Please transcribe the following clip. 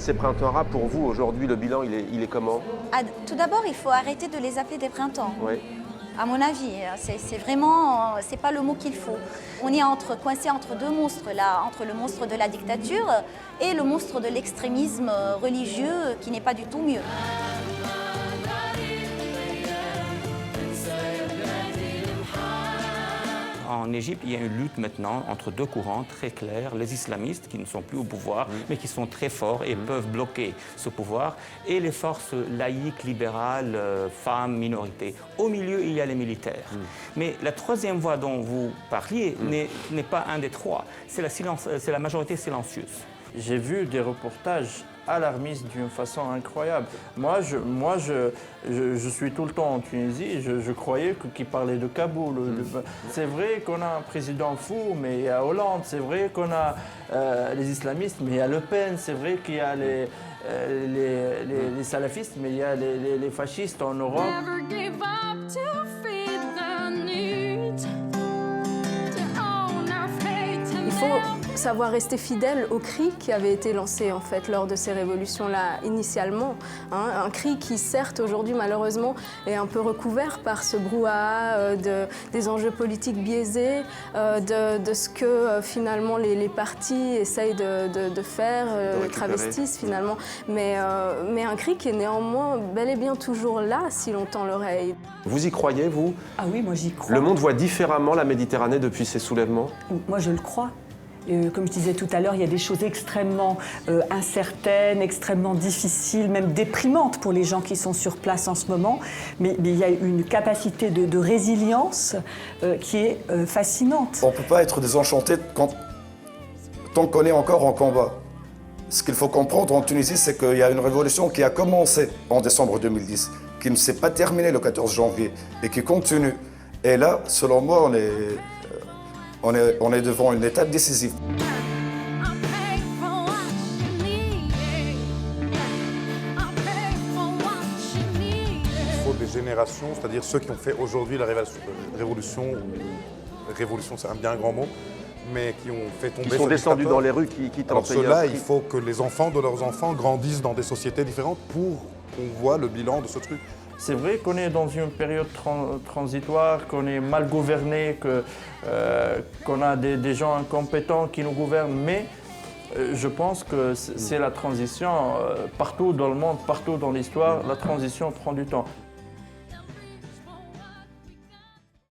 Ces printemps arabes, pour vous, aujourd'hui, le bilan, il est comment? Tout d'abord, il faut arrêter de les appeler des printemps. Oui. À mon avis, c'est vraiment, c'est pas le mot qu'il faut. On est coincé entre deux monstres là, entre le monstre de la dictature et le monstre de l'extrémisme religieux qui n'est pas du tout mieux. En Égypte, il y a une lutte maintenant entre deux courants très clairs, les islamistes qui ne sont plus au pouvoir, mais qui sont très forts et peuvent bloquer ce pouvoir, et les forces laïques, libérales, femmes, minorités. Au milieu, il y a les militaires. Mais la troisième voie dont vous parliez n'est pas un des trois, c'est la majorité silencieuse. J'ai vu des reportages alarmistes d'une façon incroyable. Moi, je suis tout le temps en Tunisie, je croyais qu'ils parlaient de Kaboul. C'est vrai qu'on a un président fou, mais il y a Hollande. C'est vrai qu'on a les islamistes, mais il y a Le Pen. C'est vrai qu'il y a les salafistes, mais il y a les fascistes en Europe. Il faut savoir rester fidèle au cri qui avait été lancé en fait lors de ces révolutions-là initialement. Un cri qui certes aujourd'hui malheureusement est un peu recouvert par ce brouhaha des enjeux politiques biaisés, de ce que finalement les partis essayent de faire, travestissent finalement. Mais un cri qui est néanmoins bel et bien toujours là si l'on tend l'oreille. Vous y croyez, vous? Ah oui, moi j'y crois. Le monde voit différemment la Méditerranée depuis ces soulèvements? Moi je le crois. Comme je disais tout à l'heure, il y a des choses extrêmement incertaines, extrêmement difficiles, même déprimantes pour les gens qui sont sur place en ce moment. Mais il y a une capacité de résilience qui est fascinante. On ne peut pas être désenchanté tant qu'on est encore en combat. Ce qu'il faut comprendre en Tunisie, c'est qu'il y a une révolution qui a commencé en décembre 2010, qui ne s'est pas terminée le 14 janvier et qui continue. Et là, selon moi, on est devant une étape décisive. Il faut des générations, c'est-à-dire ceux qui ont fait aujourd'hui la révolution, c'est un bien grand mot, mais qui ont fait tomber. Qui sont descendus dans les rues, qui Alors t'ont payé ceux-là, un il prix. faut que les enfants de leurs enfants grandissent dans des sociétés différentes pour qu'on voit le bilan de ce truc. C'est vrai qu'on est dans une période transitoire, qu'on est mal gouverné, qu'on a des gens incompétents qui nous gouvernent, mais je pense que c'est la transition. Partout dans le monde, partout dans l'histoire, la transition prend du temps.